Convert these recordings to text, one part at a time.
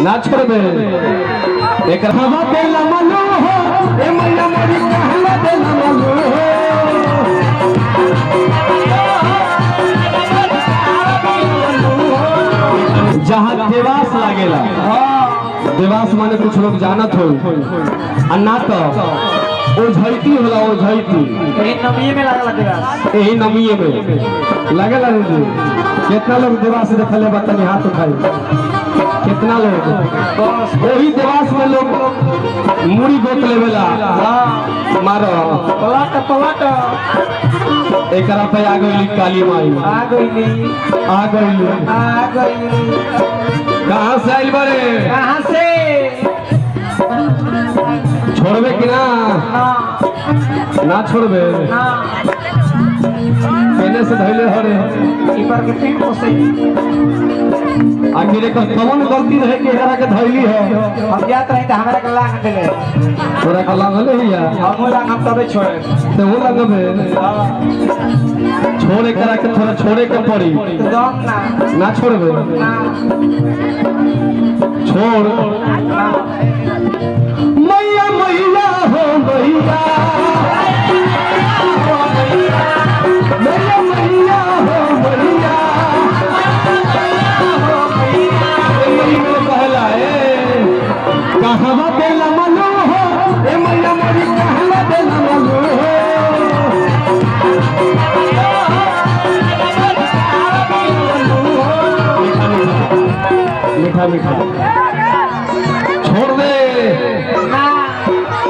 ना छोड़बे एक हवा देला मनो हो ए मैया मोरी कहला देला मनो हो जहाँ देवास लागेला देवास माने कुछ लोग जानत हो अन्ना तो ओझैती होला ओझैती यही नमिये में लागला देवास यही नमिये में लागेला रे कितना लोग देवास देखले बतानी हाथ उठाई कितना लोग वही देवास में लोग मुड़ी गोत लेवेला मारो पलट पलट एकरा पे आ गई काली माई आ गई कहां से आइल बड़े कहां से छोड़बे कि ना ना छोड़बे ना पहले से धैले हरे ई पर के पेट पोसे आखिर एक कौन गलती रहे कि एकरा के धैली है हम जात रही त हमरा के लांग देले तोरा के लांग ले हिया हम लांग हम तबे छोड़े तो वो लगबे छोड़ एकरा के थोड़ा छोड़े के पड़ी दम ना छोड़बे ना छोड़ मैया मैया हो मैया मैया मैया हो मैया कहला कहवा देला मनो हो ए मैया मोरी कहला देला मनो हो मीठा मीठा छोड़ दे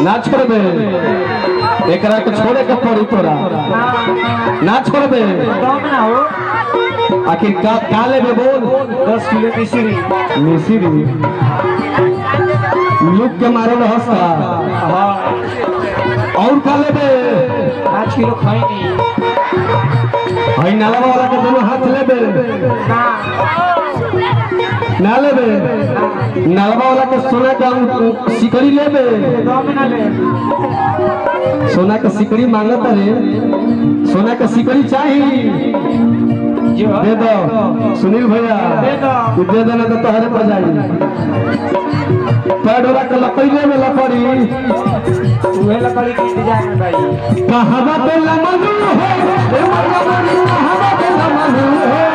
ना छोड़बे एकरा के छोड़े के पड़ी तोरा ना छोड़बे दम ना हो आखिर का लेबे बोल 10 किलो मिश्री लुक के मारे हंसा और का लेबे 5 किलो खैनी हई नाला वाला के दोनों हाथ लेबे ना ना लेबे नालवा वाला के सोना का सिकड़ी लेबे दम ना ले सोना का सिकड़ी मांगत रे सोना का सिकड़ी चाहिए दे दो सुनील भैया दे देना तो तोहरे पर जाई पैडोरा के लकड़ी लेबे लकड़ी उहे लकड़ी के इंतजार में भाई कहवा पे लमनु है ए मैया मोरी कहवा पे लमनु है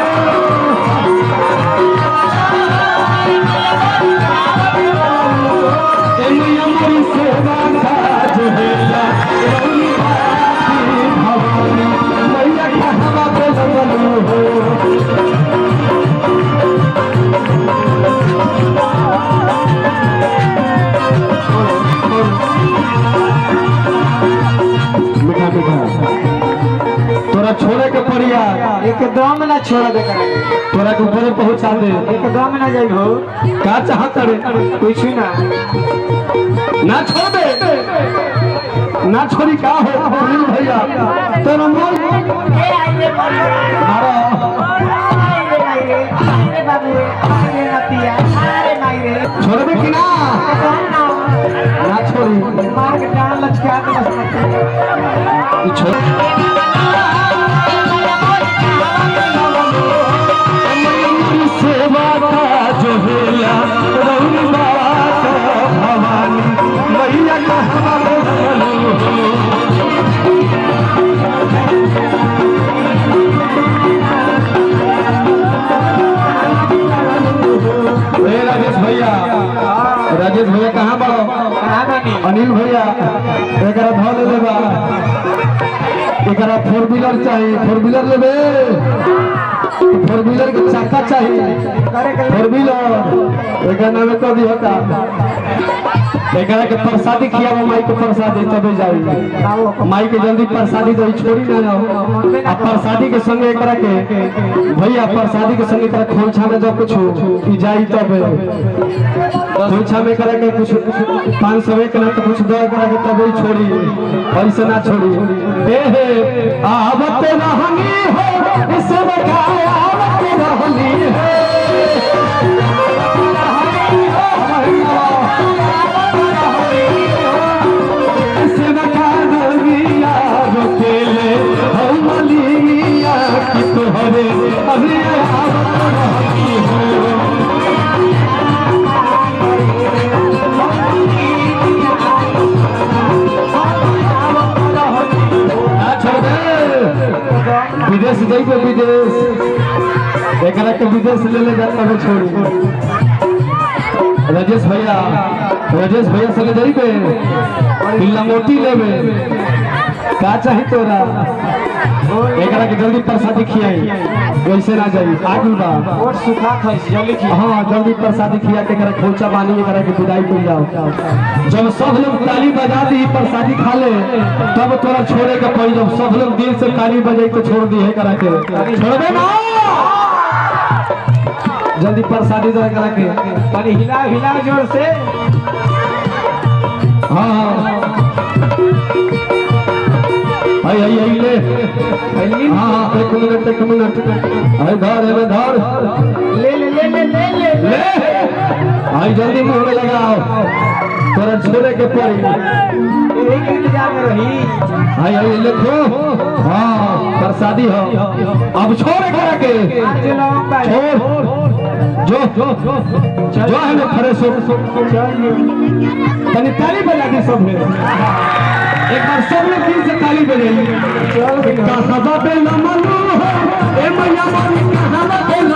ए मैया मोरी सेवा काज होला रौनी बाती भवानी मैया कहवा पे लमनु हो मीठा मीठा तोरा छोड़े के पड़िया एकदम ना छोड़ दे करे तोरा के ऊपर पहुंचा दे एकदम ना जाई हो का चाहत रे कुछ ना ना छोड़ दे ना छोड़ी का हो सुनील भैया तेरा मोर ए आइले मारो आइले बाबू आइले नतिया अरे माई रे छोड़बे कि ना ना छोड़ी मार के डाल लचका के बस छोड़ सेवा का जो होला रौनवा भवानी मैया कहवा राजेश भैया कहाँ बड़ो अनिल भैया एक धो ले लेबा एक 4 व्हीलर चाहिए 4 व्हीलर लेबे 4 व्हीलर के चक्का चाहिए 4 व्हीलर एक नाम कर दी होता एक के प्रसादी खियाबो माई के प्रसादी तबे जाई माई के जल्दी प्रसादी दे छोड़ी ना रहो आ प्रसादी के संगे एकरा के भैया प्रसादी के संगे एकरा खोलछा में जब कुछ ई जाई तबे खोलछा में एकरा के कुछ 500 एक ना तो कुछ दो एकरा के तबे छोड़ी ऐसे ना छोड़ी ए हे आवत रहनी हो इस बकाया आवत रहनी है एकरा के विदेश ले जाता है छोड़ी राजेश भैया से ले जाइबे पिल्ला मोटी लेबे का चाही तोरा एकरा के जल्दी प्रसादी खियाई वैसे ना जाई आगुल बा और सुखा खाई जल्दी खी हाँ जल्दी प्रसादी खिया के एकरा खोचा बानी एकरा के विदाई कर जाओ जब सब लोग ताली बजा दी प्रसादी खा ले तब तोरा छोड़े के पड़ी जब सब लोग दिल से ताली बजाई के छोड़ दी एकरा के छोड़बे ना जल्दी प्रसादी दे एकरा के तनी हिला जोर से हाँ आई ले हाँ एक मिनट आई धर ले आई जल्दी मुंह में लगाओ तोरा छोड़े के पड़ी एक इंतजार में रही आई लिखो हाँ प्रसादी हो अब छोड़े करा के आज लोग का जो है ना खड़े सो तनी ताली बजा दी सब एक बार सब लोग दिल से ताली बजाइए कहाँ पे न मनु हो ए मैया मानी कहाँ पे न